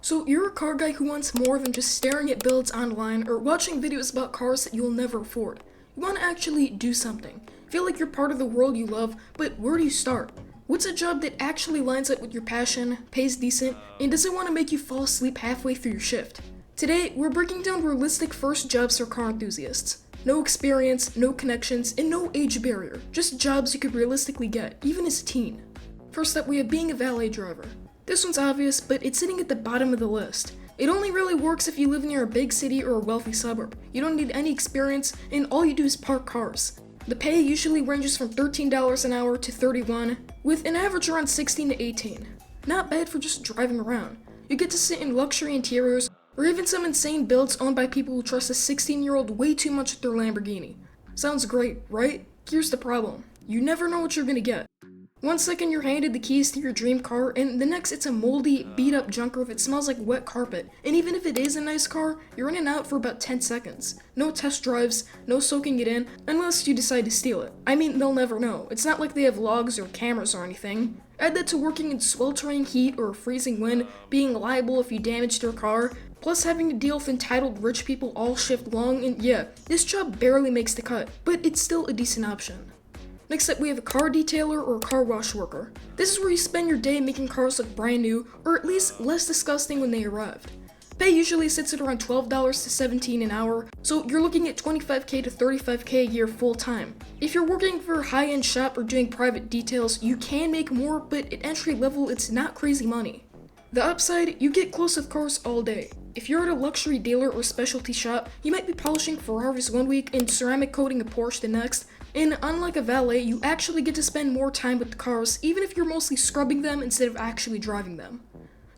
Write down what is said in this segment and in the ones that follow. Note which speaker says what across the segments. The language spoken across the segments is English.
Speaker 1: So you're a car guy who wants more than just staring at builds online or watching videos about cars that you'll never afford. You want to actually do something. Feel like you're part of the world you love, but where do you start? What's a job that actually lines up with your passion, pays decent, and doesn't want to make you fall asleep halfway through your shift? Today, we're breaking down realistic first jobs for car enthusiasts. No experience, no connections, and no age barrier. Just jobs you could realistically get, even as a teen. First up, we have being a valet driver. This one's obvious, but it's sitting at the bottom of the list. It only really works if you live near a big city or a wealthy suburb. You don't need any experience, and all you do is park cars. The pay usually ranges from $13 an hour to $31, with an average around $16 to $18. Not bad for just driving around. You get to sit in luxury interiors, or even some insane builds owned by people who trust a 16-year-old way too much with their Lamborghini. Sounds great, right? Here's the problem. You never know what you're gonna get. One second you're handed the keys to your dream car, and the next it's a moldy, beat-up junker that smells like wet carpet. And even if it is a nice car, you're in and out for about 10 seconds. No test drives, no soaking it in, unless you decide to steal it. I mean, they'll never know. It's not like they have logs or cameras or anything. Add that to working in sweltering heat or freezing wind, being liable if you damage their car, plus having to deal with entitled rich people all shift long, and yeah, this job barely makes the cut, but it's still a decent option. Next up, we have a car detailer or a car wash worker. This is where you spend your day making cars look brand new, or at least less disgusting when they arrived. Pay usually sits at around $12 to $17 an hour, so you're looking at $25K to $35K a year full time. If you're working for a high-end shop or doing private details, you can make more, but at entry level, it's not crazy money. The upside, you get close with cars all day. If you're at a luxury dealer or specialty shop, you might be polishing Ferraris one week and ceramic coating a Porsche the next, and unlike a valet, you actually get to spend more time with the cars, even if you're mostly scrubbing them instead of actually driving them.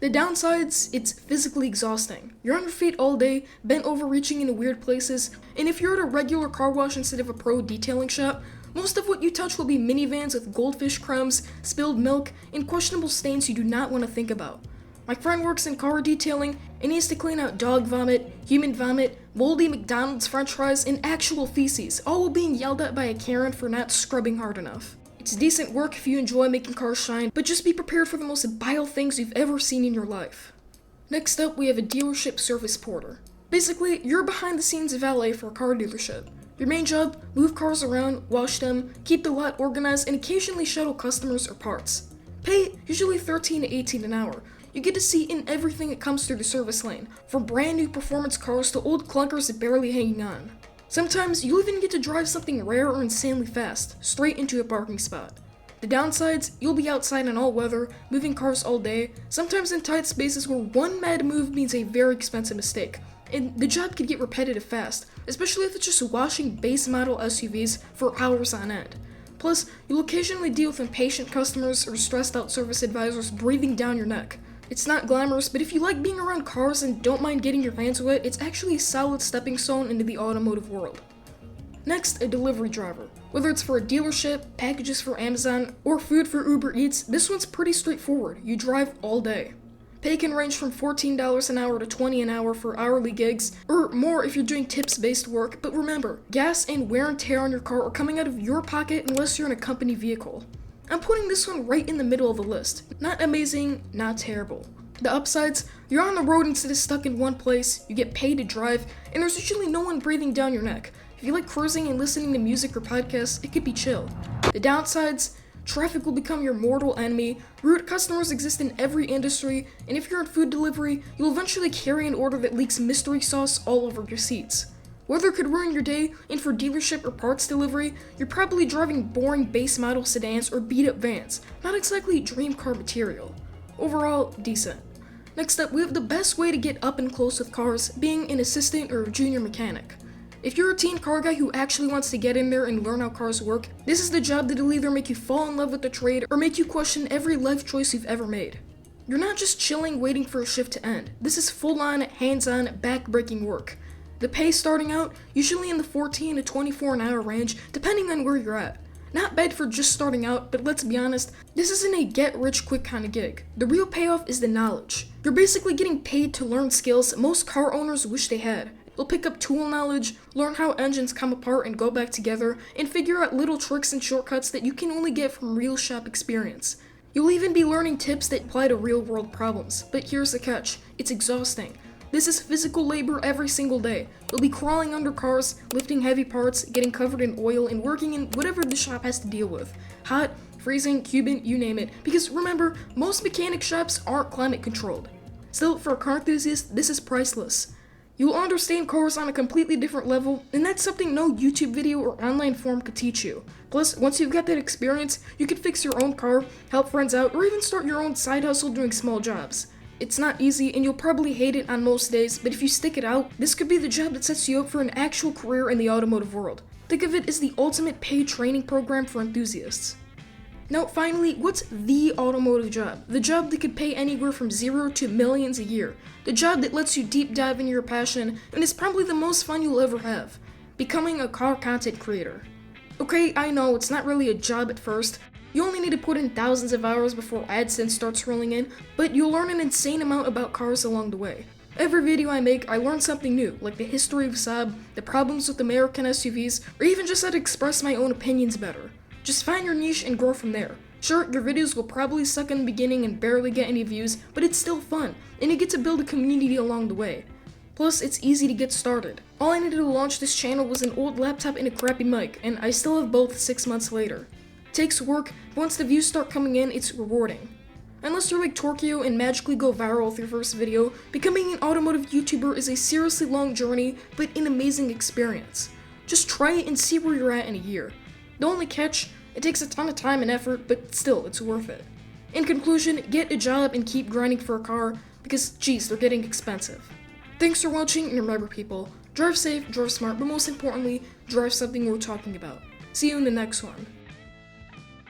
Speaker 1: The downsides, it's physically exhausting. You're on your feet all day, bent over reaching into weird places, and if you're at a regular car wash instead of a pro detailing shop, most of what you touch will be minivans with goldfish crumbs, spilled milk, and questionable stains you do not want to think about. My friend works in car detailing and needs to clean out dog vomit, human vomit, moldy McDonald's french fries, and actual feces, all while being yelled at by a Karen for not scrubbing hard enough. It's decent work if you enjoy making cars shine, but just be prepared for the most vile things you've ever seen in your life. Next up, we have a dealership service porter. Basically, you're behind the scenes valet for a car dealership. Your main job, move cars around, wash them, keep the lot organized, and occasionally shuttle customers or parts. Pay, usually $13 to $18 an hour. You get to see in everything that comes through the service lane, from brand new performance cars to old clunkers barely hanging on. Sometimes you'll even get to drive something rare or insanely fast, straight into a parking spot. The downsides, you'll be outside in all weather, moving cars all day, sometimes in tight spaces where one mad move means a very expensive mistake, and the job could get repetitive fast, especially if it's just washing base model SUVs for hours on end. Plus, you'll occasionally deal with impatient customers or stressed out service advisors breathing down your neck. It's not glamorous, but if you like being around cars and don't mind getting your hands wet, it's actually a solid stepping stone into the automotive world. Next, a delivery driver. Whether it's for a dealership, packages for Amazon, or food for Uber Eats, this one's pretty straightforward. You drive all day. Pay can range from $14 an hour to $20 an hour for hourly gigs, or more if you're doing tips-based work, but remember, gas and wear and tear on your car are coming out of your pocket unless you're in a company vehicle. I'm putting this one right in the middle of the list. Not amazing, not terrible. The upsides, you're on the road instead of stuck in one place, you get paid to drive, and there's usually no one breathing down your neck. If you like cruising and listening to music or podcasts, it could be chill. The downsides, traffic will become your mortal enemy, rude customers exist in every industry, and if you're in food delivery, you'll eventually carry an order that leaks mystery sauce all over your seats. Weather could ruin your day, and for dealership or parts delivery, you're probably driving boring base model sedans or beat up vans, not exactly dream car material. Overall, decent. Next up, we have the best way to get up and close with cars, being an assistant or junior mechanic. If you're a teen car guy who actually wants to get in there and learn how cars work, this is the job that'll either make you fall in love with the trade or make you question every life choice you've ever made. You're not just chilling waiting for a shift to end. This is full-on, hands-on, back-breaking work. The pay starting out, usually in the $14 to $24 an hour range, depending on where you're at. Not bad for just starting out, but let's be honest, this isn't a get-rich-quick kind of gig. The real payoff is the knowledge. You're basically getting paid to learn skills most car owners wish they had. You'll pick up tool knowledge, learn how engines come apart and go back together, and figure out little tricks and shortcuts that you can only get from real shop experience. You'll even be learning tips that apply to real-world problems, but here's the catch, it's exhausting. This is physical labor every single day. You'll be crawling under cars, lifting heavy parts, getting covered in oil, and working in whatever the shop has to deal with. Hot, freezing, Cuban, you name it. Because remember, most mechanic shops aren't climate controlled. Still, for a car enthusiast, this is priceless. You'll understand cars on a completely different level, and that's something no YouTube video or online forum could teach you. Plus, once you've got that experience, you can fix your own car, help friends out, or even start your own side hustle doing small jobs. It's not easy, and you'll probably hate it on most days, but if you stick it out, this could be the job that sets you up for an actual career in the automotive world. Think of it as the ultimate paid training program for enthusiasts. Now, finally, what's the automotive job? The job that could pay anywhere from $0 to millions a year. The job that lets you deep dive into your passion, and is probably the most fun you'll ever have. Becoming a car content creator. Okay, I know, it's not really a job at first. You only need to put in thousands of hours before AdSense starts rolling in, but you'll learn an insane amount about cars along the way. Every video I make, I learn something new, like the history of Saab, the problems with American SUVs, or even just how to express my own opinions better. Just find your niche and grow from there. Sure, your videos will probably suck in the beginning and barely get any views, but it's still fun, and you get to build a community along the way. Plus, it's easy to get started. All I needed to launch this channel was an old laptop and a crappy mic, and I still have both 6 months later. Takes work, but once the views start coming in, it's rewarding. Unless you're like Torquio and magically go viral with your first video, becoming an automotive YouTuber is a seriously long journey, but an amazing experience. Just try it and see where you're at in a year. The only catch, it takes a ton of time and effort, but still, it's worth it. In conclusion, get a job and keep grinding for a car, because geez, they're getting expensive. Thanks for watching, and remember people, drive safe, drive smart, but most importantly, drive something worth talking about. See you in the next one.